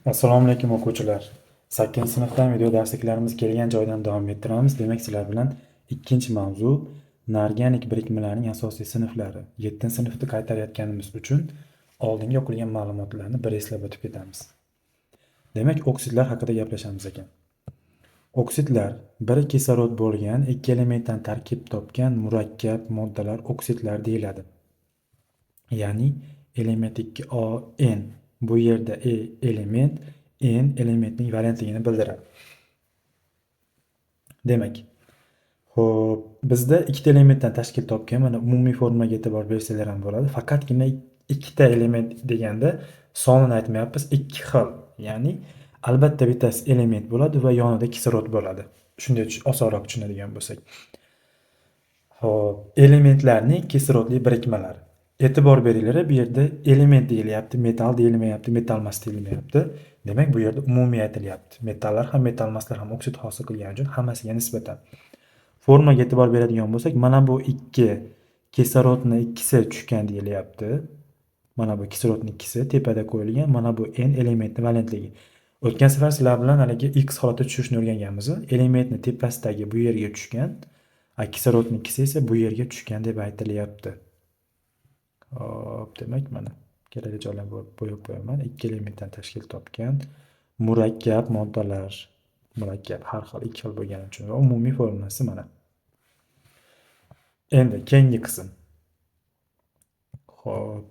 Assalomu alaykum o'quvchilar. 8-sinfdan video darsliklarimiz kelgan joydan davom ettiramiz. Demak, sizlar bilan ikkinchi mavzu norganik birikmalarning asosiy sinflari. 7-sinfda qaytarayotganimiz uchun oldingi o'qilgan ma'lumotlarni bir eslab o'tib ketamiz. Demak, oksidlar haqida gaplashamiz ekan. Oksidlar biri kislorod bo'lgan ikki elementdan tarkib topgan murakkab moddalar oksidlar deyiladi. Ya'ni element 2 N. Bu yerda element N elementning valentligini bildiradi. Demak, xo'p, bizda ikkita elementdan tashkil topgan mana umumiy formaga e'tibor bersalar ham bo'ladi. Faqatgina ikkita element deganda sonini aytmayapmiz, ikki xil. Ya'ni albatta bittasi element bo'ladi va yonida kislorod bo'ladi. Shunday osonroq tushunadigan bo'lsak. Xo'p, elementlarning kislorodli birikmalari. E'tibor beringlar, bu yerda element deyilyapti, metal deyilmayapti, metalmas deyilmayapti. Demak, bu yerda umumiy aytilyapti. Metallar ham, metalmaslar ham oksid hosil qilgani uchun hammasiga nisbatan. Formaga e'tibor beradigan bo'lsak, mana bu ikki kislorodni ikkisi tushgan deyilyapti. Mana bu kislorodning ikkisi tepada qo'yilgan, mana bu N elementning valentligi. O'tgan safar sizlar bilan haligi X holatda tushishni o'rganganmiz. Elementni tepasidagi bu yerga tushgan, kislorodning ikkisi esa bu yerga tushgan deb aytilyapti. Hop, demak mana kerakli joylarni bo'yab qo'yaman. Ikki elementdan tashkil topgan murakkab moddalar. Murakkab har xil ikki xil bo'lgani uchun va umumiy formulasi mana. Endi keyingi qism. Xo'p.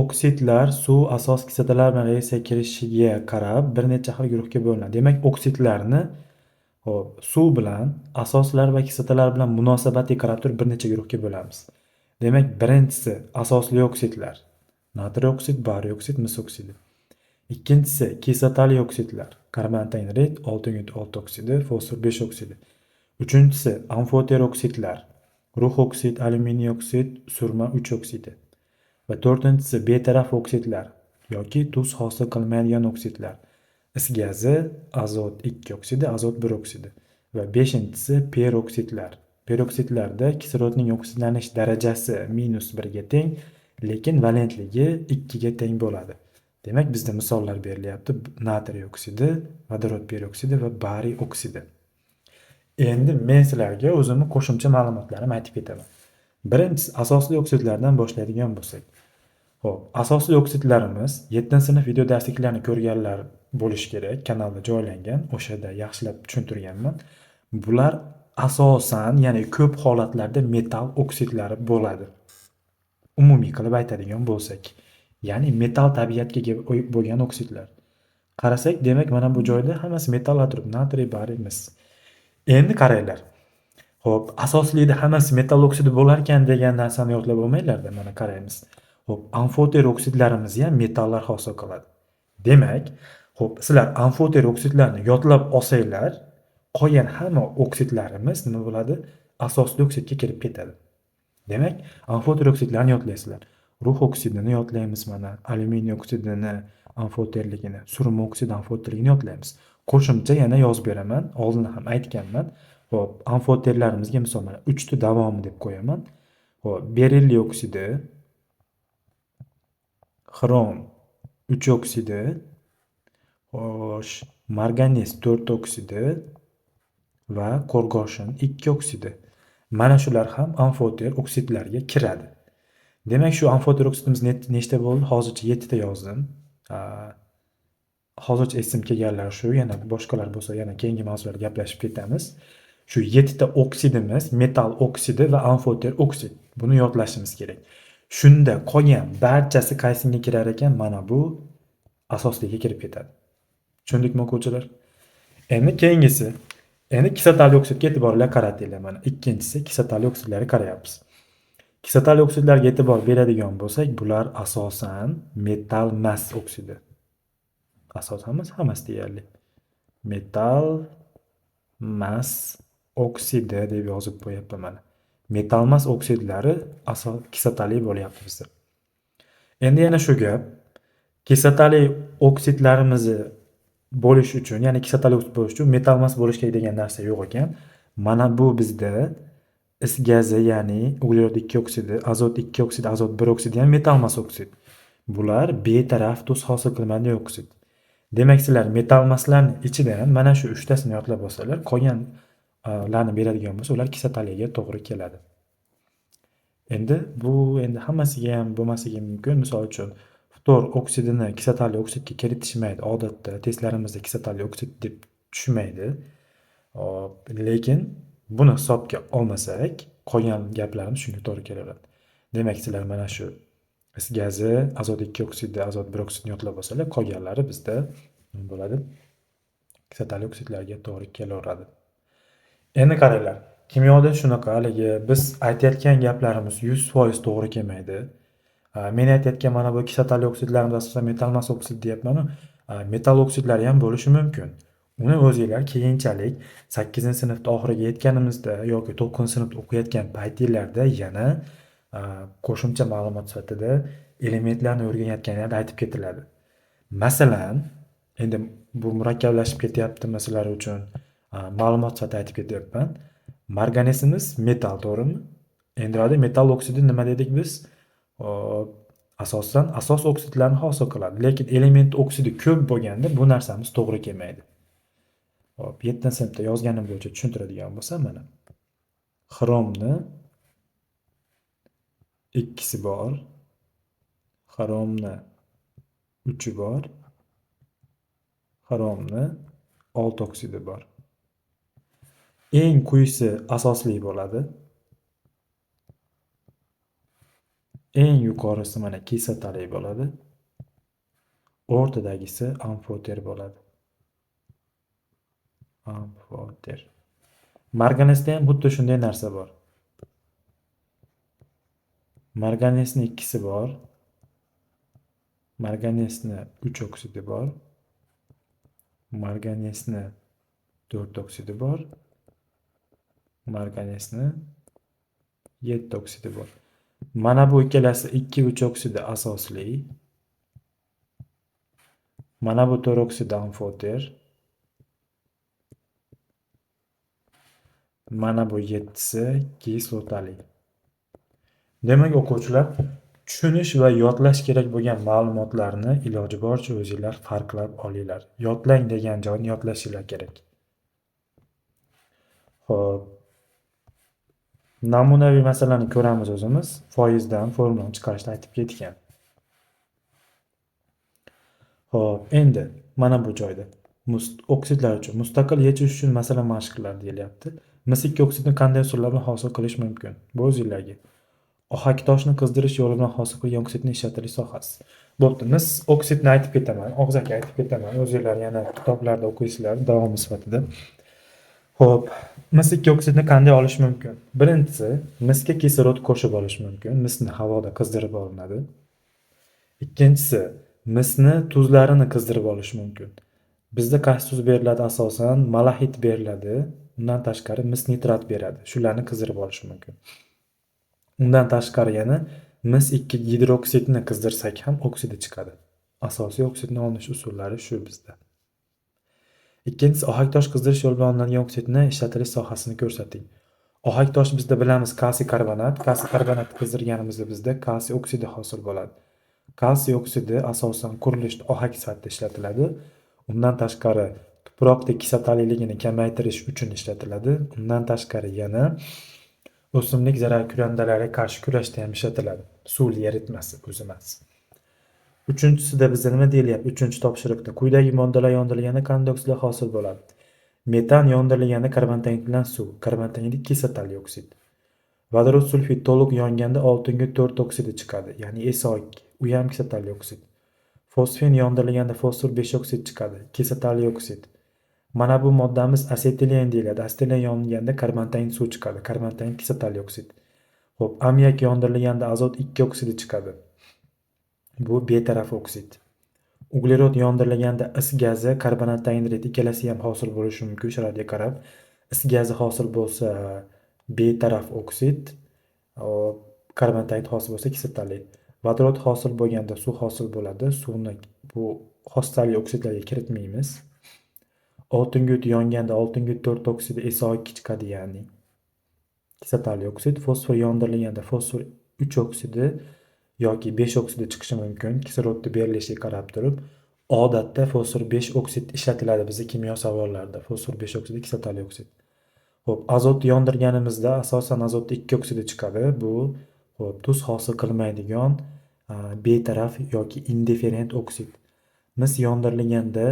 Oksidlar suv asos kislotalar bilan reaksiyaga kirishiga qarab bir necha xil guruhga bo'linadi. Demak, oksidlarni suv bilan asoslar va kislotalar bilan munosabatiga qarab turib bir necha guruhga bo'lamiz. Demak, birinchisi asosli oksidlar. Natriy oksid, bariy oksid, mis oksidi. Ikkinchisi kislotali oksidlar. Karbon tangrit, oltin oksidi, fosfor 5 oksidi. Uchinchisi amfoter oksidlar. Rux oksid, alyuminiy oksid, surma 3 oksidi. Va to'rtinchisi betaraf oksidlar yoki tuz hosil qilmaydigan oksidlar. Is gazi, azot 2 oksidi, azot 1 oksidi. Va beshinchisi peroksidlar. Peroksidlarda kislorodning oksidlanish darajasi -1 ga teng, lekin valentligi 2 ga teng bo'ladi. Demak, bizda misollar berilyapti: natriy oksidi, vodorod peroksidi va bariy oksidi. Endi men sizlarga o'zimni qo'shimcha ma'lumotlarimni aytib ketaman. Birinchisi asosli oksidlardan boshlaydigan bo'lsak. Xo'p, asosli oksidlarimiz 7-sinf video darsliklarini ko'rganlar bo'lish kerak, kanalda joylangan, o'shada yaxshilab tushuntirganman. Bular asosan, ya'ni ko'p holatlarda metal oksidlari bo'ladi. Umumiy qilib aytadigan bo'lsak, ya'ni metal tabiatga ega bo'lgan oksidlar. Qarasak, demak, mana bu joyda hammasi metallar turibdi: natriy, bariy, mis. Endi qaranglar. Xo'p, asoslikda hammasi metal oksidi bo'lar ekan degan narsani yodlab olmanglar-da, mana qaraymiz. Xo'p, amfoter oksidlarimiz ham metallar hosil qiladi. Demak, xo'p, sizlar amfoter oksidlarni yodlab olsanglar, qolgan hamma oksidlarimiz nima bo'ladi? Asosli oksidga kirib ketadi. Demak, amfoter oksidlarni yodlaysizlar. Rux oksidini yodlaymiz mana, alyuminiy oksidini, amfoterligini, surma oksidi amfoterligini yodlaymiz. Qo'shimcha yana yozib beraman, oldin ham aytganman. Xo'p, amfoterlarimizga misol mana 3 ta davomi deb qo'yaman. Xo'p, berilliy oksidi, xrom 3 oksidi, xo'sh, marganiz 4 oksidi va qorgoshin 2 oksidi. Mana shular ham amfoter oksidlarga kiradi. Demak, shu amfoter oksidimiz nechta bo'ldi? Hozircha 7 ta yozdim. Hozircha esim kelganlar shu, yana boshqalar bo'lsa yana keyingi mavzularda gaplashib ketamiz. Shu 7 ta oksidimiz metal oksidi va amfoter oksid. Buni yodlashimiz kerak. Shunda qolgan barchasi qaysiga kirar ekan? Mana bu asosliga kirib ketadi. Tushundikmi o'quvchilar? Endi keyingisi. Endi kislotali oksidga e'tiborlar qaratinglar. Mana ikkinchisi kislotali oksidlarga qarayapmiz. Kislotali oksidlarga e'tibor beradigan bo'lsak, bular asosan metal mas oksidi. Asosan emas, hammasi deyarli. Metal mas oksidi deb yozib qo'yapman mana. Metal mas oksidlari kislotali bo'lyapti bizda. Endi yana shu gap, kislotali oksidlarimizni bo'lish uchun, ya'ni kislotali oksid bo'lish uchun metal mas bo'lish kerak degan narsa yo'q ekan. Mana bu bizda is gazi, ya'ni uglerod 2 oksidi, azot 2 oksidi, azot 1 oksidi ham metal mas oksid. Bular betaraf tuz hosil qilmaydigan oksid. Demak, sizlar metal massalarning ichidan mana shu 3 tasini yodlab olsalar, qolganlarni beradigan bo'lsa, ular kislotaliga to'g'ri keladi. Endi bu hammasiga ham bo'lmasligi mumkin. Misol uchun, ftor oksidini kislotali oksidga kiritishmaydi. Odatda testlarimizda kislotali oksid deb tushmaydi. Lekin buni hisobga olmasak, qolgan gaplarimiz shunga to'g'ri kelaveradi. Demak, sizlar mana shu is gazi, azot 2 oksidi, azot 1 oksidini yodlab olsalar, qolganlari bizda nima bo'ladi? Kislotali oksidlarga to'g'ri kelaveradi. Endi qaranglar, kimyoda shunaqa, haligi biz aytayotgan gaplarimiz 100% to'g'ri kelmaydi. Men aytayotgan mana bu kislotali oksidlarimiz asosan metal mas oksid deyapman. Metal oksidlari ham bo'lishi mumkin. Uni o'zinglar keyinchalik 8-sinfda oxiriga yetganimizda yoki 9-sinfda o'qiyotgan paytinglarda yana qo'shimcha ma'lumot sifatida elementlarni o'rganayotganlarda aytib ketiladi. Masalan, endi bu murakkablashib ketyapti sizlar uchun ma'lumot sifatida aytib ketyapman. Marganesimiz metal, to'g'rimi? Endi metal oksidi nima dedik biz? Asosan asos oksidlarni hosil qiladi, lekin element oksidi ko'p bo'lganda bu narsamiz to'g'ri kelmaydi. Hop, 7-sinfda yozganim bo'yicha tushuntiradigan bo'lsam, mana xromni 2si bor, xromni 3i bor, xromni 6 oksidi bor. Eng quyisi asosli bo'ladi. Eng yuqorisi mana kislotali bo'ladi. O'rtadagisi amfoter bo'ladi. Amfoter. Marganesda ham xuddi shunday narsa bor. Marganesni 2si bor. Marganesni 3 oksidi bor. Marganesni 4 oksidi bor. Marganesni 7 oksidi bor. Mana bu ikkalasi 2-3 oksidi asosli. Mana bu 4 oksidi amfoter. Mana bu 7si kislotali. Demak, o'quvchilar, tushunish va yodlash kerak bo'lgan ma'lumotlarni iloji boricha o'zingizlar farqlab olinglar. Yodlang degan joyni yodlashinglar kerak. Xo'p. Namunaviy masalani ko'ramiz o'zimiz. Foizdan formulani chiqarishda aytib ketgan. Xo'p, endi mana bu joyda oksidlar uchun mustaqil yechish uchun masala mashqlar deyilyapti. Mis-2 oksidini qanday usullar bilan hosil qilish mumkin? Bu o'zingizlarga. Ohak toshni qizdirish yo'li bilan hosil qilgan oksidni ishlatilish sohasi. Bo'pti, mis oksidni aytib ketaman, og'zaki aytib ketaman. O'zingizlar yana kitoblarda o'qiysizlar davomi sifatida. Xo'p, mis-2 oksidni qanday olish mumkin? Birinchisi, misga kislorod qo'shib olish mumkin. Misni havoda qizdirib olinadi. Ikkinchisi, misni tuzlarini qizdirib olish mumkin. Bizda qaysi tuz beriladi? Asosan malahit beriladi. Undan tashqari mis nitrat beradi. Shularni qizdirib olish mumkin. Undan tashqari yana mis-2 gidroksidni qizdirsak ham oksidi chiqadi. Asosiy oksidni olish usullari shu bizda. Ikkinchisi, ohak tosh qizdirish yo'li bilan olinadigan oksidni ishlatilish sohasini ko'rsating. Ohak tosh bizda bilamiz kalsiy karbonat. Kalsiy karbonatni qizdirganimizda bizda kalsiy oksidi hosil bo'ladi. Kalsiy oksidi asosan qurilishda ohak sifatida ishlatiladi. Undan tashqari tuproqdagi kislotaliligini kamaytirish uchun ishlatiladi. Undan tashqari yana o'simlik zarar kuylandalariga qarshi kurashda ham ishlatiladi. Suv eritmasi o'zi emas. Uchinchisida bizda nima deyilyapti? Uchinchi topshiriqda quyidagi moddalar yondirilganda qanday oksidlar hosil bo'ladi? Metan yondirilganda karbon tangid bilan suv, karbon tangid kislotali oksid. Vodorod sulfid to'liq yonganda oltinga 4 oksidi chiqadi, ya'ni SO2, u ham kislotali oksid. Fosfen yondirilganda fosfor 5 oksid chiqadi, kislotali oksid. Mana bu moddamiz asetilen deyiladi. Asetilen yonganda karbon tangid suv chiqadi, karbon tangid kislotali oksid. Xo'p, ammiak yondirilganda azot 2 oksidi chiqadi. Bu betaraf oksid. Uglerod yondirilganda is gazi, karbonat angidrid ikkalasi ham hosil bo'lishi mumkin sharoitga qarab. Is gazi hosil bo'lsa betaraf oksid, karbonat angidrid hosil bo'lsa kislotali. Vodorod hosil bo'lganda suv hosil bo'ladi. Suvni bu hostali oksidlarga kiritmaymiz. Oltin gut yonganda oltin gut 4 oksidi SO2 chiqadi, ya'ni kislotali oksid. Fosfor yondirilganda fosfor 3 oksidi yoki 5 oksidi chiqishi mumkin. Kislorodni berilishiga qarab turib, odatda fosfor 5 oksid ishlatiladi bizning kimyo savollarida. Fosfor 5 oksidi kislotali oksid. Xo'p, azotni yondirganimizda asosan azotni 2 oksidi chiqadi. Bu xo'p, tuz hosil qilmaydigan betaraf yoki indiferent oksid. Mis yondirilganda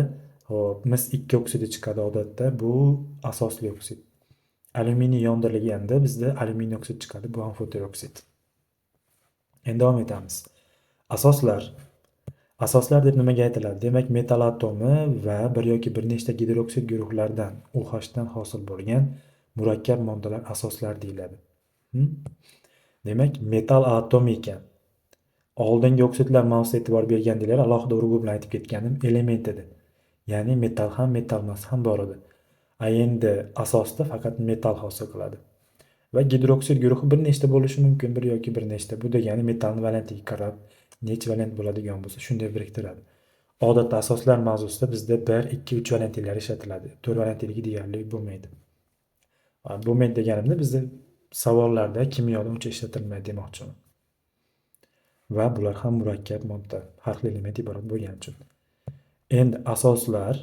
hop mis 2 oksidi chiqadi odatda. Bu asosli oksid. Alyuminiy yondirilganda bizda alyuminiy oksid chiqadi. Bu amfoter oksid. Endi davom etamiz. Asoslar. Asoslar deb nimaga aytiladi? Demak, metal atomi va bir yoki bir nechta gidroksid guruhlaridan OH dan hosil bo'lgan murakkab moddalar asoslar deyiladi. Demak, metal atomi ekan. Oldingi oksidlar mavzusiga e'tibor bergandinglar, alohida urg'u bilan aytib ketganim element edi. Ya'ni metal ham, metal emas ham bor edi. Endi asosda faqat metal hosil qiladi. Va gidroksid guruhi bir nechta bo'lishi mumkin, bir yoki bir nechta. Bu degani metalning valentligiga qarab nech valent bo'ladigan bo'lsa, shunday biriktiradi. Odatda asoslar mavzusida bizda 1, 2, 3 valentliklar ishlatiladi. 4 valentligi deyarli bo'lmaydi. Bo'lmaydi deganimda bizda savollarda kimyoda uncha ishlatilmaydi demoqchiman. Va bular ham murakkab modda, farqli element iborat bo'lgani uchun. Endi asoslar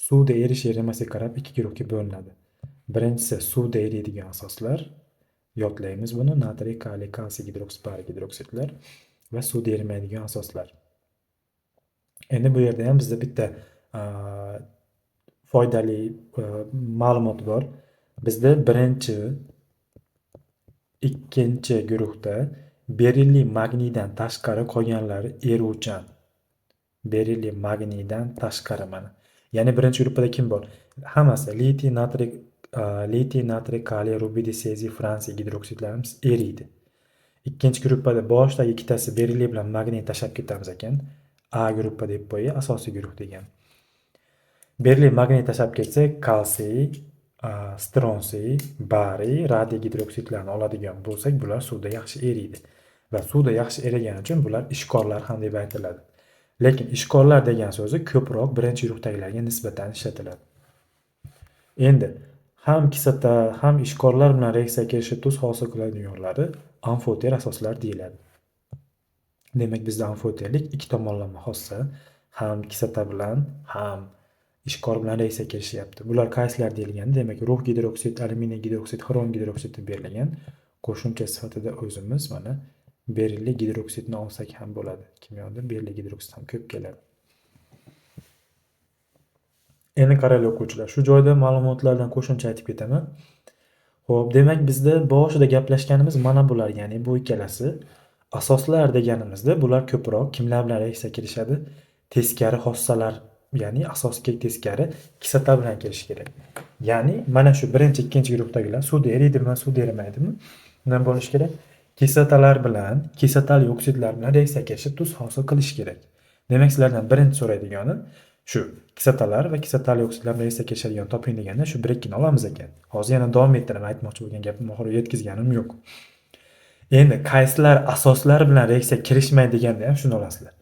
suvda erish erimasiga qarab ikki guruhga bo'linadi. Birinchisi suvda eriydigan asoslar, yodlaymiz buni, natriy, kaliy, kalsiy gidroksid, bariy gidroksidlar va suvda erimaydigan asoslar. Endi bu yerda ham bizda bitta foydali ma'lumot bor. Bizda birinchi, ikkinchi guruhda berilli magniydan tashqari qolganlari eruvchan. Berilli magniydan tashqari mana. Ya'ni birinchi guruhda kim bor? Hammasi litiy, natriy, kaliy, rubidiy, seziy, fransiy gidroksidlarimiz eriydi. Ikkinchi guruhda boshdagi ikkitasi berilli bilan magniy tashlab ketamiz ekan. A guruhi deb qo'yay, asosiy guruh degan. Berilli magniy tashlab ketsak, kalsiy, stronsiy, bariy, radiy gidroksidlarni oladigan bo'lsak, bular suvda yaxshi eriydi. Va suvda yaxshi erigani uchun bular ishkorlar ham deb aytiladi. Lekin ishkorlar degan so'zi ko'proq birinchi guruhdagilarga nisbatan ishlatiladi. Endi ham kislota, ham ishkorlar bilan reaksiyaga kirishib tuz hosil qiladiganlari amfoter asoslar deyiladi. Demak, bizda amfoterlik ikki tomonlama xossa, ham kislota bilan, ham ishkor bilan reaksiyaga kirishyapti. Bular qaysilar deyilganda, demak, rux gidroksid, alyuminiy gidroksid, xrom gidroksid deb berilgan. Qo'shimcha sifatida o'zimiz mana berilli gidroksidni olsak ham bo'ladi. Kimyoda berilli gidroksid ham ko'p keladi. Endi qaranglar o'quvchilar, shu joyda ma'lumotlardan qo'shimcha aytib ketaman. Xo'p, demak bizda boshida gaplashganimiz mana bular, ya'ni bu ikkalasi asoslar deganimizda bular ko'proq kimlar bilan reaksiyaga kirishadi? Teskari xossalar, ya'ni asosga teskari kislota bilan kirishi kerak. Ya'ni mana shu birinchi, ikkinchi guruhdagilar suvda eriydimi, suvda erimaydimi? Nima bo'lish kerak? Kislotalar bilan, kislotali oksidlar bilan reaksiyaga kirishib tuz hosil qilish kerak. Demak, sizlardan birinchi so'raydigani shu kislotalar va kislotali oksidlar bilan reaksiyaga kirishadigan toping deganda shu bir ikkini olamiz ekan. Hozir yana davom ettiraman, aytmoqchi bo'lgan gapimni oxiriga yetkazganim yo'q. Endi qaysilar asoslar bilan reaksiyaga kirishmaydi deganda ham shuni olasizlar.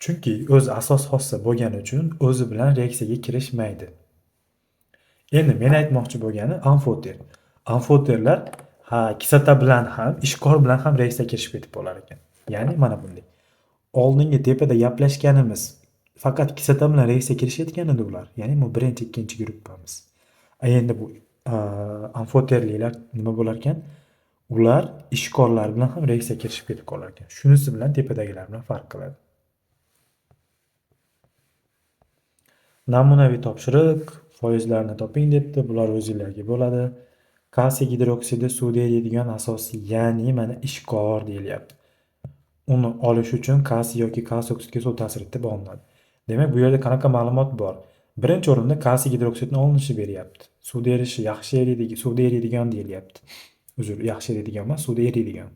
Chunki o'zi asos xossa bo'lgani uchun o'zi bilan reaksiyaga kirishmaydi. Endi men aytmoqchi bo'lgani amfoter. Amfoterlar kislota bilan ham, ishkor bilan ham reaksiyaga kirishib ketib bo'lar ekan. Ya'ni mana bunday. Oldingi tepada gaplashganimiz faqat kislota bilan reaksiyaga kirishayotgan edi ular. Ya'ni bu birinchi, ikkinchi guruhimiz. Endi bu amfoterliklar nima bo'lar ekan? Ular ishkorlar bilan ham reaksiyaga kirishib ketib qolar ekan. Shunisi bilan tepadagilar bilan farq qiladi. Namunaviy topshiriq, foizlarni toping debdi. Bular o'zingizlarga bo'ladi. Kalsiy gidroksidi suvda eriydigan asosiy, ya'ni mana ishkor deyilyapti. Uni olish uchun kalsiy yoki kalsiy oksidga suv ta'sir etib olinadi. Demak, bu yerda qanaqa ma'lumot bor? Birinchi o'rinda kalsiy gidroksidning olinishi beryapti. Suvda erishi yaxshi eriydigan, suvda eriydigan deyilyapti. Uzr, yaxshi eriydigan emas, suvda eriydigan.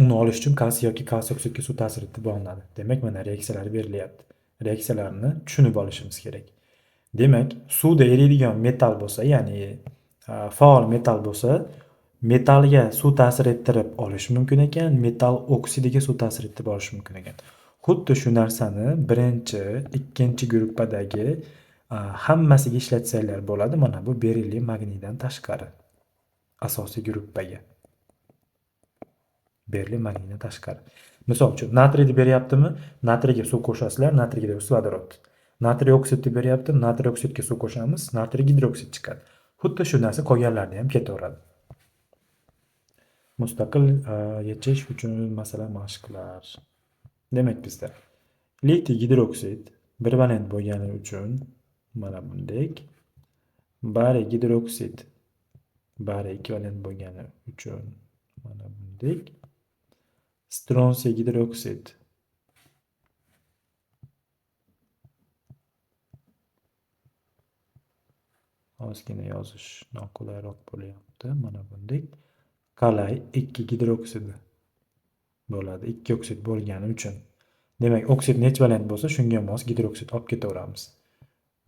Uni olish uchun kalsiy yoki kalsiy oksidga suv ta'sir etib olinadi. Demak, mana reaksiyalar berilyapti. Reaksiyalarni tushunib olishimiz kerak. Demak, suvda eriydigan metal bo'lsa, ya'ni faol metal bo'lsa, metalga suv ta'sir ettirib olish mumkin ekan, metal oksidiga suv ta'sir ettirib olish mumkin ekan. Xuddi shu narsani birinchi, ikkinchi guruhdagi hammasiga ishlatsanglar bo'ladi. Mana bu berilli magniydan tashqari asosiy guruhga. Berli malina tashqari. Misol uchun natriyni beryaptimi? Natriyga suv qo'shasizlar, natriy gidroksid vodorod. Natriy oksidni beryapti, natriy oksidga suv qo'shamiz, natriy gidroksid chiqadi. Xuddi shu narsa qolganlarida ham ketaveradi. Mustaqil yechish uchun masala mashqlar. Demak bizda litiy gidroksid bir valent bo'lgani uchun mana bundek, bariy gidroksid bariy ekvivalent bo'lgani uchun mana bundek, stronsiy gidroksid ozgina yozish noqulayroq bo'lyapti. Mana bundek qalay 2 gidroksidi bo'ladi. 2 oksid bo'lgani uchun. Demak, oksid nech valent bo'lsa, shunga mos gidroksid olib ketaveramiz.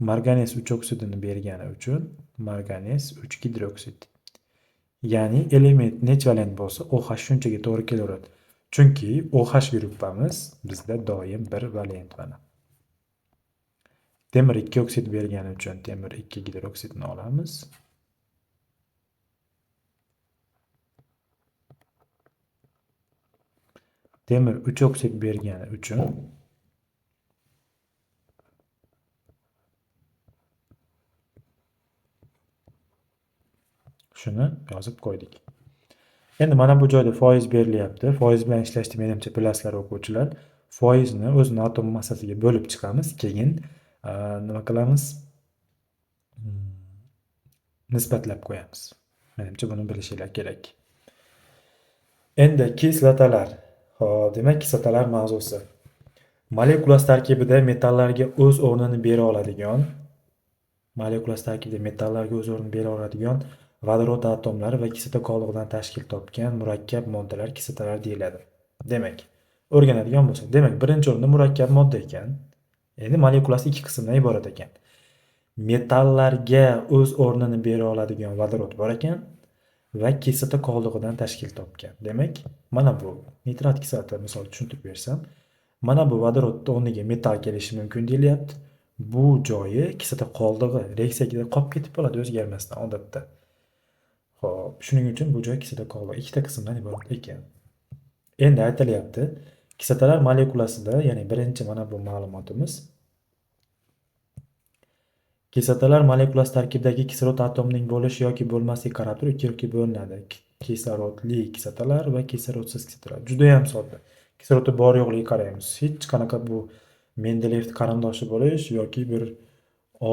Marganes 3 oksidini bergani uchun marganes 3 gidroksid. Ya'ni element nech valent bo'lsa, OH shunchaga to'g'ri kelaveradi. Chunki OH gruppamiz bizda doim bir valent mana. Temir 2 oksid bergani uchun temir 2 gidroksidni olamiz. Temir 3 oksid bergani uchun shuni yozib qo'ydik. Endi mana bu joyda foiz berilyapti. Foiz bilan ishlashni menimcha bilasizlar o'quvchilar. Foizni o'zini atom massasiga bo'lib chiqamiz, keyin nima qilamiz? Nisbatlab qo'yamiz. Menimcha buni bilishinglar kerak. Endi kislotalar. Xo'p, demak kislotalar mavzusi. Molekulas tarkibida metallarga o'z o'rnini bera oladigan vodorod atomlari va kislota qoldig'idan tashkil topgan murakkab moddalar kislotalar deyiladi. Demak, o'rganadigan bo'lsak, demak, birinchi o'rinda murakkab modda ekan. Endi molekulasi ikki qismdan iborat ekan. Metallarga o'z o'rnini bera oladigan vodorod bor ekan va kislota qoldig'idan tashkil topgan. Demak, mana bu nitrat kislota misol tushuntirib bersam, mana bu vodorodning o'rniga metal kelishi mumkin deyilyapti. Bu joyi kislota qoldig'i reaksiyada qolib ketib qoladi o'zgarmasdan odatda. Xo'p, shuning uchun bu joy kislota qoldig'i ikkita qismdan iborat ekan. Endi aytilyapti, kislotalar molekulasida, ya'ni birinchi mana bu ma'lumotimiz. Kislotalar molekulasi tarkibidagi kislorod atomining bo'lishi yoki bo'lmasligiga qarab turib ikki guruhga bo'linadi. Kislorodli kislotalar va kislorodsiz kislotalar. Juda ham sodda. Kislorodi bor yo'qligiga qaraymiz. Hech qanaqa bu Mendeleyevning qarindoshi bo'lish yoki bir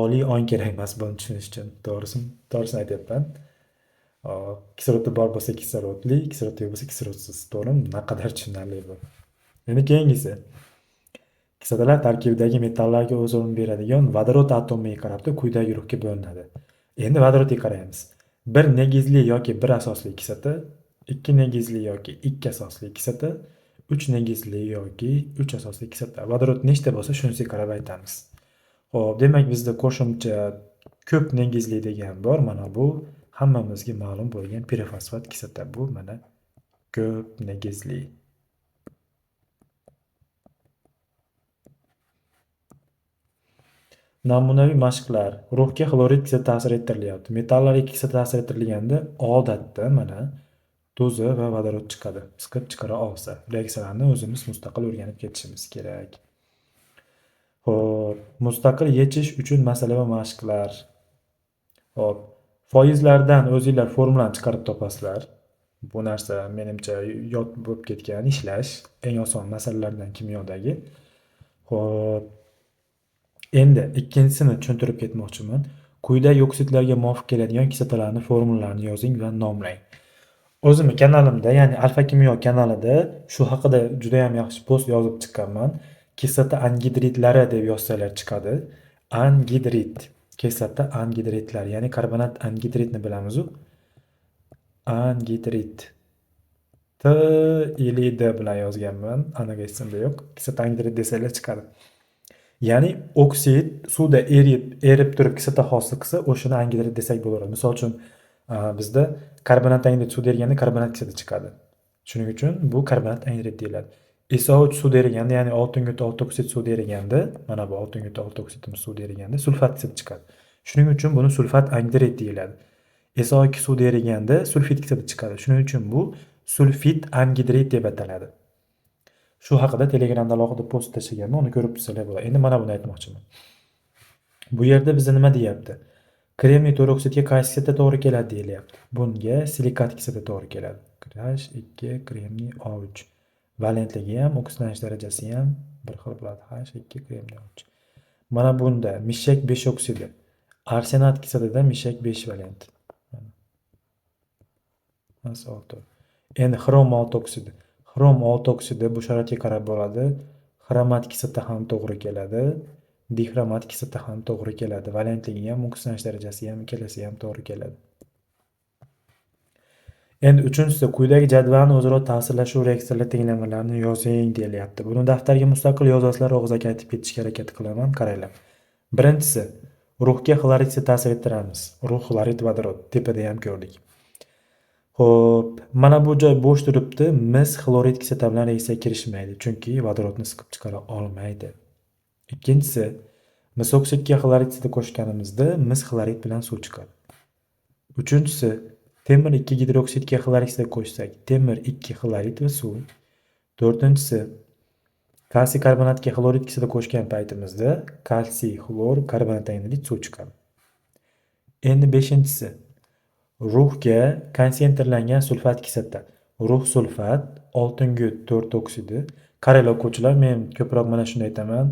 oliy ong kerak emas buni tushunish uchun. To'g'risini aytyapman. Kislorodi bor bo'lsa kislorodli, kislorodi yo'q bo'lsa kislorodsiz. To'g'rimi? Naqadar tushunarli bu. Endi keyingisi. Kislotalar tarkibidagi metallarga o'z o'rnini beradigan vodorod atomiga qarab turib quyidagi guruhga bo'linadi. Endi vodorodga qaraymiz. Bir negizli yoki bir asosli kislota, ikki negizli yoki ikki asosli kislota, uch negizli yoki uch asosli kislota. Vodorod nechta bo'lsa, shunisiga qarab aytamiz. Xo'p, demak bizda qo'shimcha ko'p negizli degan bor. Mana bu hammamizga ma'lum bo'lgan pirofosfat kislota. Bu mana ko'p negizli. Namunaviy mashqlar. Ruhga xlorid kislota ta'sir ettirilyapti. Metallarga kislota ta'sir ettirilganda odatda mana tuzi va vodorod chiqadi. Siqib chiqara olsa, reaksiyalarni o'zimiz mustaqil o'rganib ketishimiz kerak. Xo'p, mustaqil yechish uchun masala va mashqlar. Xo'p, foizlardan o'zingizlar formulani chiqarib topasizlar. Bu narsa menimcha yod bo'lib ketgan ishlash eng oson masalalardan kimyodagi. Xo'p, endi ikkinchisini tushuntirib ketmoqchiman. Quyidagi oksidlarga muvofiq keladigan kislotalarning formulalarini yozing va nomlang. O'zimning kanalimda, ya'ni Alfa Kimyo kanalida shu haqida juda ham yaxshi post yozib chiqqanman. Kislota angidridlari deb yozsalar chiqadi. Angidrid, kislota angidridlar, ya'ni karbonat angidridni bilamiz-ku. Angidrid. T ili D bilan yozganman, aniq esimda yo'q. Kislota angidrid desalar chiqadi. Ya'ni oksid suvda erib turib kislota hosil qilsa, o'shani angidrid desak bo'laveradi. Misol uchun bizda karbonat angidrid suvda eriganda karbonat kislota chiqadi. Shuning uchun bu karbonat angidrid deyiladi. SO3 suvda eriganda, ya'ni 6,6 oksid suvda eriganda, mana bu 6,6 oksidimiz suvda eriganda sulfat kislota chiqadi. Shuning uchun buni sulfat angidrid deyiladi. SO2 suvda eriganda sulfit kislota chiqadi. Shuning uchun bu sulfit angidrid deb ataladi. Shu haqida Telegramda alohida post tashlaganman, uni ko'rib tursalar bo'ladi. Endi mana buni aytmoqchiman. Bu yerda bizga nima deyapti? Kremniy toroksidga qaysi kislota to'g'ri keladi deyilyapti. Bunga silikat kislota to'g'ri keladi. H2 kremniy O3. Valentligi ham, oksidlanish darajasi ham bir xil bo'ladi. H2 kremniy O3. Mana bunda mishak 5 oksidi. Arsenat kislotida mishak 5 valent. S6. Endi xrom 6 oksidi. Xrom 6 oksidi bu sharoitga qarab bo'ladi. Xromat kislota ham to'g'ri keladi. Dixromat kislota ham to'g'ri keladi. Valentligi ham, oksidlanish darajasi ham, ikkalasi ham to'g'ri keladi. Endi uchinchisi, quyidagi jadvalni o'zaro ta'sirlashuv reaksiyalar tenglamalarini yozing deyilyapti. Buni daftarga mustaqil yozasizlar, og'zaki aytib ketishga harakat qilaman, qaranglar. Birinchisi, ruhga xlorid ta'sir ettiramiz. Ruh, xlorid, vodorod. Tepada ham ko'rdik. Xo'p, mana bu joy bo'sh turibdi. Mis xlorid kislota bilan reaksiyaga kirishmaydi, chunki vodorodni siqib chiqara olmaydi. Ikkinchisi, mis oksidga xlorid kislota qo'shganimizda mis xlorid bilan suv chiqadi. Uchinchisi, temir 2 gidroksidga xlorid kislota qo'shsak, temir 2 xlorid va suv. To'rtinchisi, kalsiy karbonatga xlorid kislota qo'shgan paytimizda kalsiy xlor karbonat anhidrid suv chiqadi. Endi beshinchisi, ruhga konsentrlangan sulfat kislota. Ruh sulfat, oltingut 4 oksidi. Qaranglar o'quvchilar, men ko'proq mana shuni aytaman.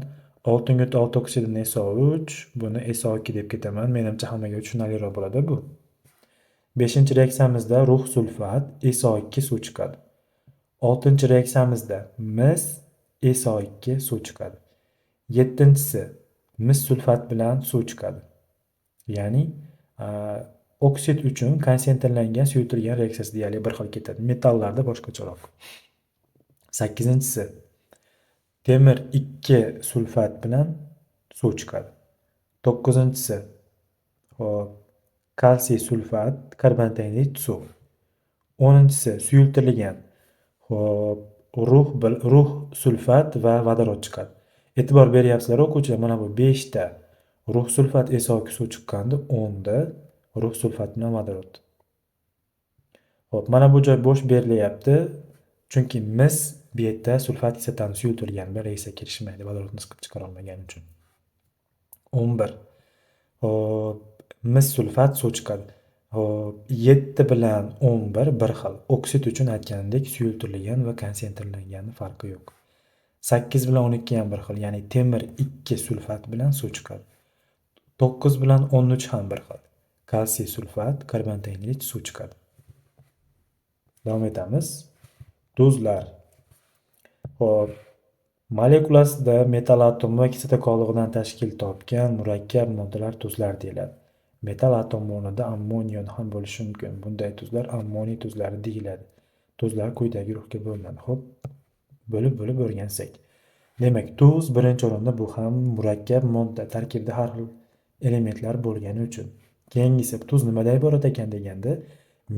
Oltingut 6 oksidini SO3, buni SO2 deb ketaman. Menimcha hammaga tushunarliroq bo'ladi bu. 5-reaksiyamizda ruh sulfat SO2 suv chiqadi. 6-reaksiyamizda mis SO2 suv chiqadi. 7-si mis sulfat bilan suv chiqadi. Ya'ni oksid uchun konsentrlangan suyultirilgan reaksiyasi deyarli bir xil ketadi. Metallarda boshqacharoq. 8-si temir 2 sulfat bilan suv chiqadi. 9-si kalsiy sulfat karbonat anhidrid suv. 10-si suyultirilgan ruh sulfat va vodorod chiqadi. E'tibor beryapsizlar o'quvchilar, mana bu 5 ta ruh sulfat SO2 suv chiqqanda 10 da ruh sulfat bilan vodorod. Xo'p, mana bu joy bo'sh berilyapti. Chunki mis bu yerda sulfat kislotani suyultirilgan bilan reaksiyaga kirishmaydi, vodorodni siqib chiqara olmagani uchun. 11. Xo'p, mis sulfat suv chiqadi. Xo'p, 7 bilan 11 bir xil. Oksid uchun aytganimdek suyultirilgan va konsentrlanganning farqi yo'q. 8 bilan 12 ham bir xil, ya'ni temir 2 sulfat bilan suv chiqadi. 9 bilan 13 ham bir xil. Kalsiy sulfat, karbonat anhidrid suv chiqadi. Davom etamiz. Tuzlar. Xo'p, molekulasida metal atomi va kislota qoldig'idan tashkil topgan murakkab moddalar tuzlar deyiladi. Metal atomi o'rnida ammoniyon ham bo'lishi mumkin. Bunday tuzlar ammoniy tuzlari deyiladi. Tuzlar quyidagi guruhga bo'linadi. Xo'p, bo'lib o'rgansak. Demak, tuz birinchi o'rinda bu ham murakkab modda, tarkibida har xil elementlar bo'lgani uchun. Keyingisi tuz nimadan iborat ekan deganda,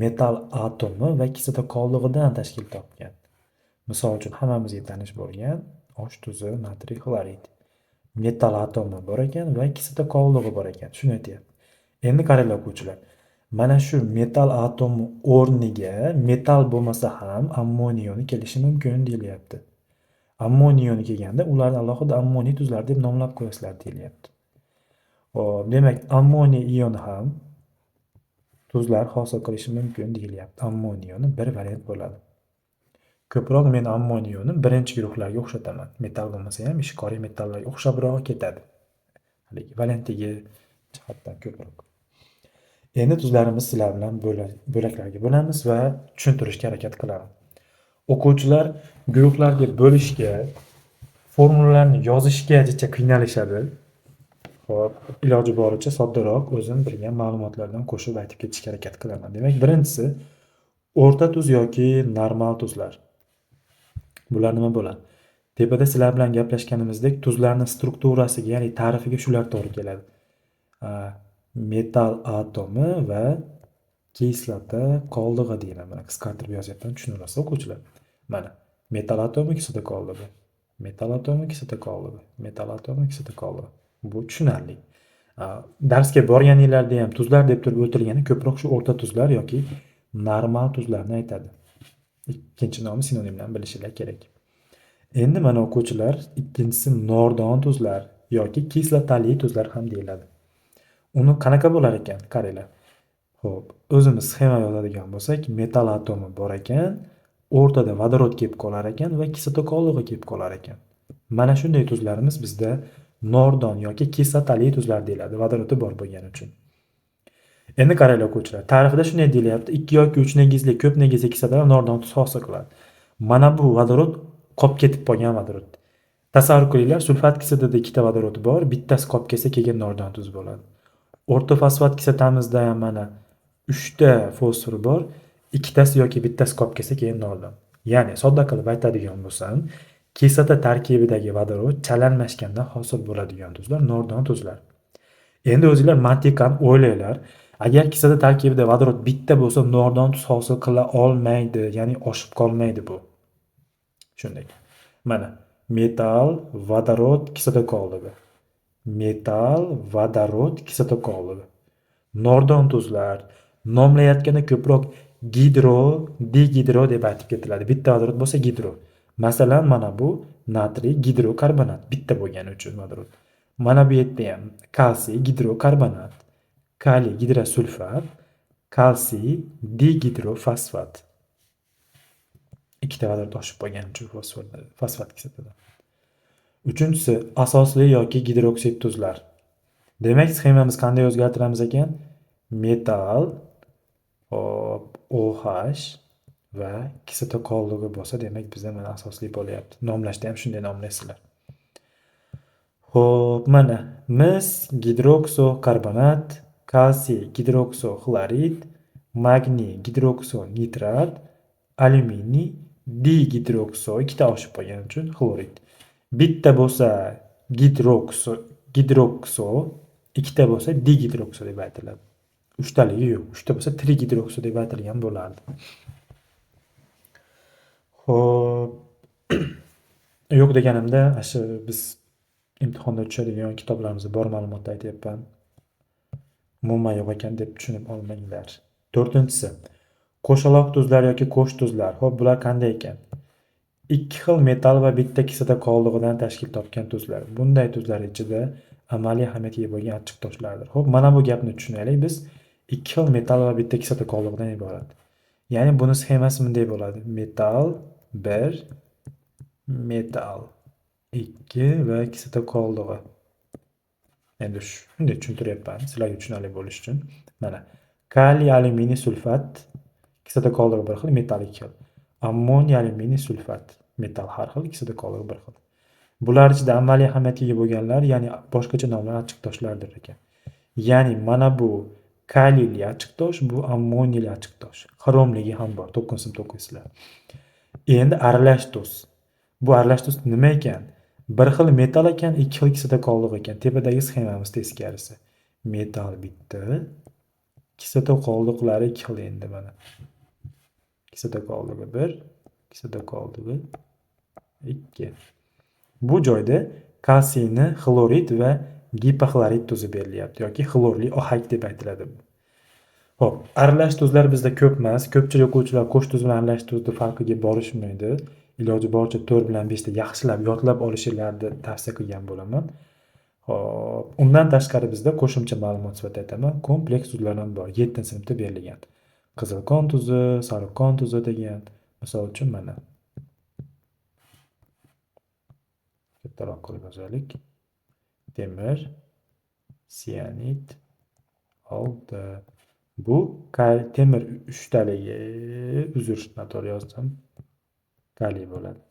metal atomi va kislota qoldig'idan tashkil topgan. Misol uchun hammamizga tanish bo'lgan osh tuzi, natriy xlorid. Metal atomi bor ekan va kislota qoldig'i bor ekan. Shuni aytyapti. Endi qaranglar o'quvchilar. Mana shu metal atomi o'rniga metal bo'lmasa ham ammoniy ioni kelishi mumkin deyilyapti. Ammoniy ioni kelganda ularni alohida ammoniy tuzlar deb nomlab qo'yasizlar deyilyapti. Xo'p, demak ammoniy ioni ham tuzlar hosil qilishi mumkin deyilyapti. Ammoniy ioni bir valent bo'ladi. Ko'proq men ammoniy ionni birinchi guruhlarga o'xshataman. Metal bo'lmasa ham ishqoriy metallarga o'xshabroq ketadi. Haligi valentligi jihatdan ko'proq. Endi tuzlarimiz sizlar bilan bo'laklarga bo'lamiz va tushuntirishga harakat qilamiz. O'quvchilar guruhlarga bo'lishga, formulalarni yozishga jicha qiynalishadi. Xo'p, iloji boricha soddaroq o'zim bilgan ma'lumotlardan qo'shib aytib ketishga harakat qilaman. Demak, birinchisi o'rta tuz yoki normal tuzlar. Bular nima bo'ladi? Tepada sizlar bilan gaplashganimizdek, tuzlarning strukturasiga, ya'ni ta'rifiga shular to'g'ri keladi. Metal atomi va kislota qoldig'i deyman. Mana qisqartirib yozyapman, tushunarsiz o'quvchilar. Mana metal atomi, kislota qoldig'i. Metal atomi, kislota qoldig'i. Metal atomi, kislota qoldig'i. Bu tushunarli. Darsga borganinglarda ham tuzlar deb turib o'tilganda ko'proq shu o'rta tuzlar yoki normal tuzlarni aytadi. ikkinchi nomi sinonimdan bilishinglar kerak. Endi mana o'quvchilar, ikkinchisi nordon tuzlar yoki kislotali tuzlar ham deyiladi. Uni qanaqa bo'lar ekan? Qaranglar. Xo'p, o'zimiz sxema yozadigan bo'lsak, metall atomi bor ekan, o'rtada vodorod kelib qolar ekan va kislota qoldig'i kelib qolar ekan. Mana shunday tuzlarimiz bizda nordon yoki kislotali tuzlar deyiladi, vodorodi bor bo'lgani uchun. Endi qaranglar o'quvchilar, tarixda shunday deyilyapti, 2 yoki 3 negizli ko'p negizli kislotalar nordon tuz hosil qiladi. Mana bu vodorod qolib ketib qolgan vodorod. Tasavvur qilinglar, sulfat kislotida ikkita vodorod bor, bittasi qolib ketsa keyin nordon tuz bo'ladi. O'rta fosfat kislotamizda ham mana 3 ta fosfor bor, ikkitasi yoki bittasi qolib ketsa keyin nordon. Ya'ni sodda qilib aytadigan bo'lsam, kislota tarkibidagi vodorod chalanmashganda hosil bo'ladigan tuzlar nordon tuzlar. Endi o'zinglar mantiqan o'ylanglar. Agar kislota tarkibida vodorod bitta bo'lsa, nordon tuz hosil qila olmaydi, ya'ni oshib qolmaydi bu. Shunday. Mana metall, vodorod, kislota qoldig'i. Metall, vodorod, kislota qoldig'i. Nordon tuzlar nomlayotganda ko'proq gidro, digidro deb aytib ketiladi. Bitta vodorod bo'lsa gidro. Masalan, mana bu natriy gidrokarbonat bitta bo'lgani uchun vodorod. Mana bu yerda ham kalsiy gidrokarbonat, kaliy gidrosulfat, kalsiy digidrofosfat. Ikkita vodorod oshib qolgani uchun fosfat kislotada. Uchinchisi asosli yoki gidroksid tuzlar. Demak, sxemamiz qanday o'zgartiramiz ekan? Metall, OH va kislota qoldig'i bo'lsa, demak bizda mana asosli bo'lyapti. Nomlashda ham shunday nomlaysizlar. Xo'p, mana mis gidroksokarbonat, kalsiy gidroksoxlorid, magniy gidroksonitrat, alyuminiy digidrokso ikkita oshib qolgani uchun xlorid. Bitta bo'lsa gidrokso, ikkita bo'lsa digidrokso deb aytiladi. Uchtaligi yo'q. Uchta bo'lsa trigidrokso deb aytilgan bo'lardi. Xo'p. Yo'q deganimda, shu biz imtihonda tushadigan kitoblarimizda bor ma'lumotni aytyapman. Umuman yo'q ekan deb tushunib olmanglar. 4-si qo'shaloq tuzlar yoki qo'sh tuzlar. Xo'p, bular qanday ekan? 2 xil metall va bitta kislota qoldig'idan tashkil topgan tuzlar. Bunday tuzlar ichida amaliy ahamiyatga ega bo'lgan achchiq toshlardir. Xo'p, mana bu gapni tushunaylik biz. 2 xil metall va bitta kislota qoldig'idan iborat. Ya'ni buni sxemasi bunday bo'ladi. Metall 1, metall 2 va kislota qoldig'i. Endi shunday tushuntiryapman sizlarga tushunarli bo'lishi uchun. Mana kaliy alyuminiy sulfat kislota qoldig'i bir xil, metall 2 xil. Ammoniy alyuminiy sulfat metall har xil, kislota qoldig'i bir xil. Bular ichida amaliy ahamiyatga ega bo'lganlar, ya'ni boshqacha nomlangan achchiq toshlardir ekan. Ya'ni mana bu kaliyli achchiq tosh, bu ammoniyli achchiq tosh. Xromligi ham bor, 9 to'qizlar. Endi aralash tuz. Bu aralash tuz nima ekan? Bir xil metall ekan, 2 xil kislota qoldig'i ekan. Tepadagi sxemamiz teskarisi. Metall bitta, kislota qoldiqlari 2 xil endi mana. Kislota qoldig'i 1, kislota qoldig'i 2. Bu joyda kalsiyni xlorid va gipoxlorid tuzi berilyapti yoki xlorli ohak deb aytiladi bu. Xo'p, aralash tuzlar bizda ko'p emas. Ko'pchilik o'quvchilar qo'sh tuz bilan aralash tuzni farqiga borishmaydi. Iloji boricha 4 bilan 5 ta yaxshilab yodlab olishingizni tavsiya qilgan bo'laman. Xo'p, undan tashqari bizda qo'shimcha ma'lumot sifatida aytaman, kompleks tuzlar ham bor. 7-sinfda berilgan. Qizil qon tuzi, sariq qon tuzi degan. Misol uchun mana kattaroq qilib yozaylik. Temir, sianid, olti. Bu temir 3 taligi, uzr, noto'g'ri yozdim. Kaliy bo'ladi.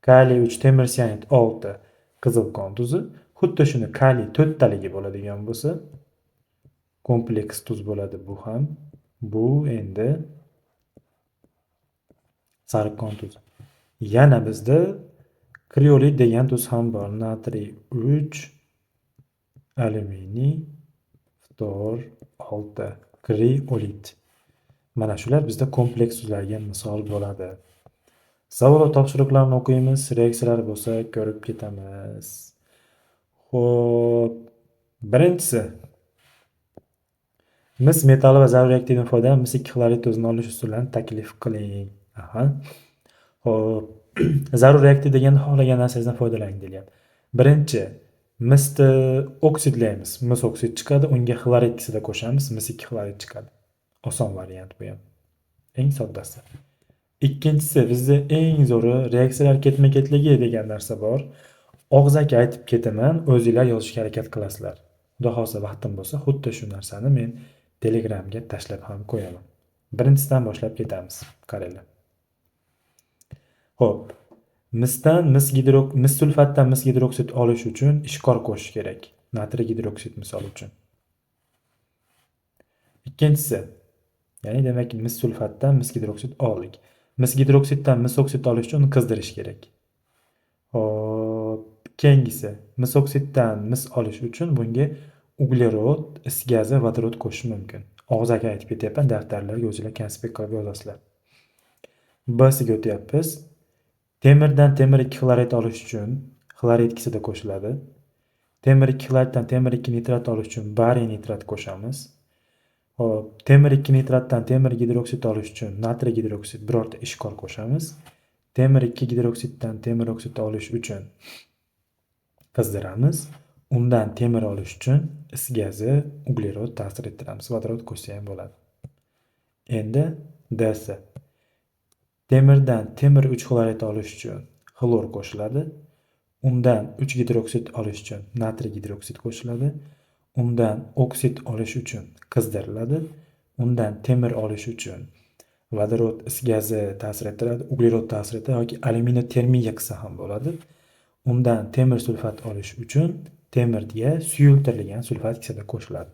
Kaliy 3, temir, sianid 6, qizil qon tuzi. Xuddi shuni kaliy 4 taligi bo'ladigan bo'lsa, kompleks tuz bo'ladi bu ham. Bu endi sariq qon tuzi. Yana bizda kriolit degan tuz ham bor. Natriy 3, alyuminiy, ftor 6, kriolit. Mana shular bizda kompleks tuzlarga misol bo'ladi. Savol va topshiriqlarni o'qiymiz, reaksiyalar bo'lsa ko'rib ketamiz. Xo'p, birinchisi Mis metalli va zarur reaktivdan foydalanib, mis 2 xlorid o'zini olish usullarini taklif qiling. Aha. Xo'p. Zarur reaktiv deganda xohlagan narsangizdan foydalaning deyapti. Birinchi, misni oksidlaymiz. Mis oksid chiqadi, unga xlorid kislota qo'shamiz, mis 2 xlorid chiqadi. Oson variant bu ham. Eng soddasi. Ikkinchisi, bizda eng zo'ri reaksiyalar ketma-ketligi degan narsa bor. Og'zaki aytib ketaman, o'zinglar yozishga harakat qilasizlar. Xudo xohlasa vaqtim bo'lsa, xuddi shu narsani men Telegramga tashlab ham qo'yaman. Birinchisidan boshlab ketamiz. Qaranglar. Xo'p. Mis sulfatdan mis gidroksid olish uchun ishqor qo'shish kerak. Natriy gidroksid misol uchun. Ikkinchisi, ya'ni demak mis sulfatdan mis gidroksid oldik. Mis gidroksiddan mis oksid olish uchun uni qizdirish kerak. Hop, keyingisi mis oksiddan mis olish uchun bunga uglerod, is gazi, vodorod qo'shish mumkin. Og'zaki aytib ketyapman, daftarlarga o'zingizlar konspekt qilib yozasizlar. B'siga o'tyapmiz. Temirdan temir 2 xlorid olish uchun xlorid kislota qo'shiladi. Temir 2 xloriddan temir 2 nitrat olish uchun bariy nitrat qo'shamiz. Hop, temir 2 nitratdan temir gidroksid olish uchun natriy gidroksid birorta ishqor qo'shamiz. Temir 2 gidroksiddan temir oksid olish uchun qizdiramiz. Undan temir olish uchun is gazi, uglerod ta'sir ettiramiz. Vodorod qo'shsa ham bo'ladi. Endi D'si. Temirdan temir 3 xlorid olish uchun xlor qo'shiladi. Undan 3 gidroksid olish uchun natriy gidroksid qo'shiladi. Undan oksid olish uchun qizdiriladi. Undan temir olish uchun vodorod, is gazi ta'sir ettiradi, uglerod ta'sir etadi yoki alyuminiy termiya qilsa ham bo'ladi. Undan temir sulfat olish uchun temirga suyultirilgan sulfat kislota qo'shiladi.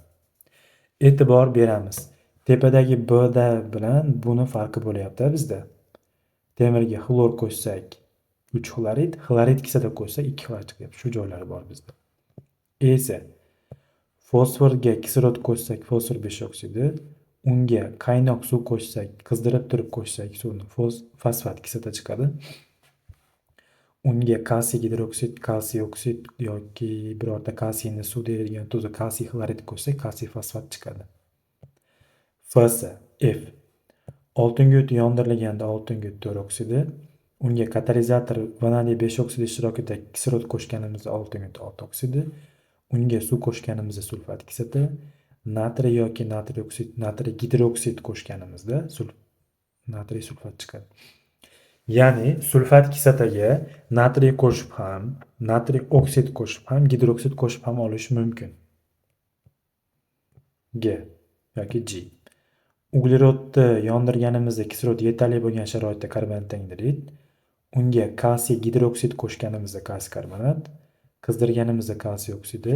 E'tibor beramiz. Tepadagi B'da bilan buni farqi bo'lyapti bizda. Temirga xlor qo'shsak 3 xlorid, xlorid kislota qo'shsak 2 xlorid chiqyapti. Shu joylari bor bizda. Esa fosforga kislorod qo'shsak fosfor 5 oksidi, unga qaynoq suv qo'shsak, qizdirib turib qo'shsak suvni fosfat kislota chiqadi. Unga kalsiy gidroksid, kalsiy oksid yoki birorta kalsiyni suv deydigan tuzi kalsiy xlorid qo'shsak kalsiy fosfat chiqadi. F'si F. Oltin g'o't yondirilganda oltin g'o't to'roksidi, unga katalizator vanadiy 5 oksidi ishtirokida kislorod qo'shganimizda oltin g'o't 6 oksidi, unga suv qo'shganimizda sulfat kislota, natriy yoki natriy oksid, natriy gidroksid qo'shganimizda natriy sulfat chiqadi. Ya'ni sulfat kislotaga natriy qo'shib ham, natriy oksid qo'shib ham, gidroksid qo'shib ham olish mumkin. G yoki G. Uglerodni yondirganimizda kislorod yetarli bo'lgan sharoitda karbonat angidrid, unga kalsiy gidroksid qo'shganimizda kalsiy karbonat, qizdirganimizda kalsiy oksidi,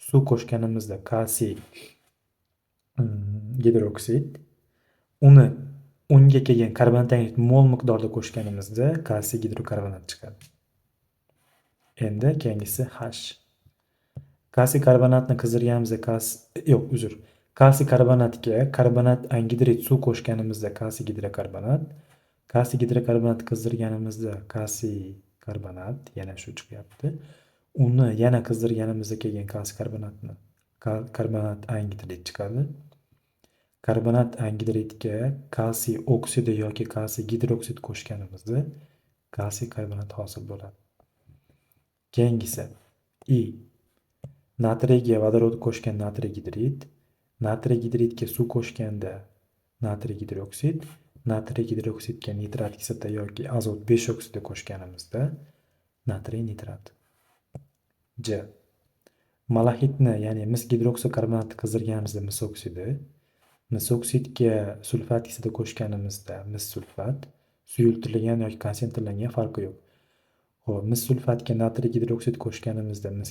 suv qo'shganimizda kalsiy gidroksid, unga kelgan karbonat angidrid mol miqdorda qo'shganimizda kalsiy gidrokarbonat chiqadi. Endi keyingisi H. Kalsiy karbonatni qizdirganimizda kalsiy karbonatga karbonat angidrid suv qo'shganimizda kalsiy gidrokarbonat, kalsiy gidrokarbonat qizdirganimizda kalsiy karbonat yana shu chiqyapti. Uni yana qizdirganimizda kelgan kalsiy karbonat angidrid chiqadi. Karbonat angidridga kalsiy oksidi yoki kalsiy gidroksid qo'shganimizda kalsiy karbonat hosil bo'ladi. Keyingisi I. Natriyga vodorod qo'shgan natriy gidrid, natriy gidridga suv qo'shganda natriy gidroksid, natriy gidroksidga nitrat kislota yoki azot 5 oksidi qo'shganimizda natriy nitrat. J. Malahitni, ya'ni mis gidroksokarbonatni qizdirganimizda mis oksidi, mis oksidga sulfat kislota qo'shganimizda mis sulfat, suyultirilgan yoki konsentrlangan farqi yo'q. Xo'p, mis sulfatga natriy gidroksid qo'shganimizda mis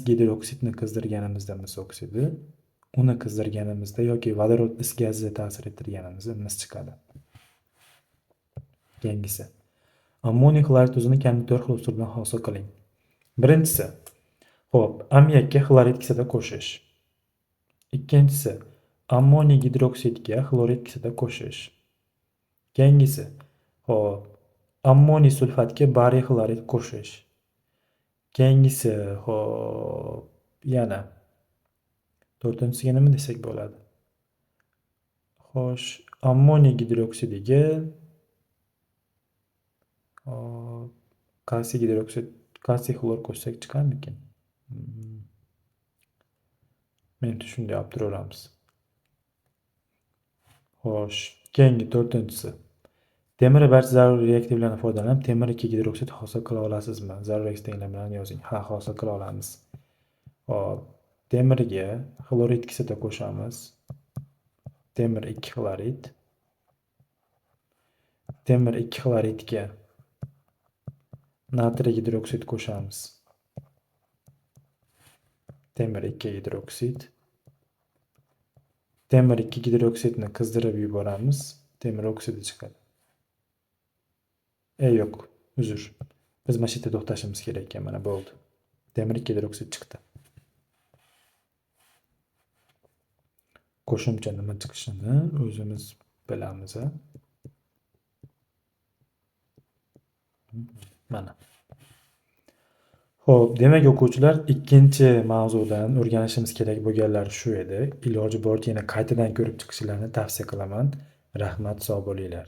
gidroksidni qizdirganimizda mis oksidi, uni qizdirganimizda yoki vodorod is gazi ta'sir ettirganimizda mis chiqadi. Keyingisi. Ammoniy xlorid tuzini kamida 4 xil usul bilan hosil qiling. Birinchisi, xo'p, ammiakka xlorid kislota qo'shish. Ikkinchisi, ammoniy gidroksidga xlorid kislota qo'shish. Keyingisi, xo'p, ammoniy sulfatga bariy xlorid qo'shish. Keyingisi, xo'p, yana To'rtinchisiga nima desak bo'ladi? Xo'sh, ammoniy gidroksidiga hop, kalsiy gidroksid, kalsiy xlor qo'shsak chiqarmikin? Menimcha shunday olib turaveramiz. Xo'sh, keyingi to'rtinchisi. Temir barcha zarur reaktivlardan foydalanib, temir 2 gidroksid hosil qila olasizmi? Zarur reaktivlar bilan yozing. Ha, hosil qila olamiz. Hop, temirga xlorid kislota qo'shamiz. Temir 2 xlorid. Temir 2 xloridga natriy gidroksid qo'shamiz. Temir 2 gidroksid. Temir 2 gidroksidni qizdirib yuboramiz. Temir oksidi chiqadi. Yo'q, uzr. Biz mana shu yerda to'xtashimiz kerak ekan, mana bo'ldi. Temir 2 gidroksid chiqdi. Qo'shimcha nima chiqishini o'zimiz bilamiz. Mana. Xo'p, demak o'quvchilar, ikkinchi mavzudan o'rganishimiz kerak bo'lganlari shu edi. Iloji boricha yana qaytadan ko'rib chiqishlarini tavsiya qilaman. Rahmat, sog' bo'linglar.